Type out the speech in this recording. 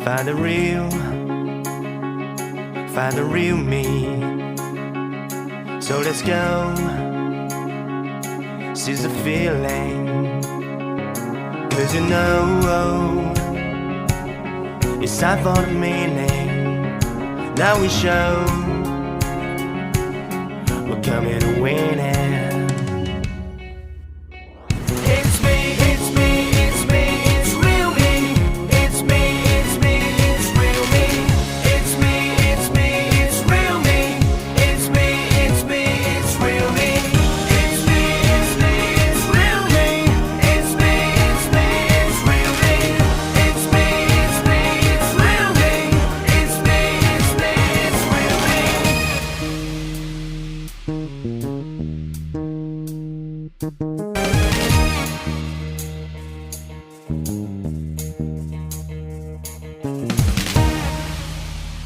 Find the real me. So let's go, seize the feeling. 'Cause you know, it's time for the meaning. Now we show we're coming to win it. Thank you.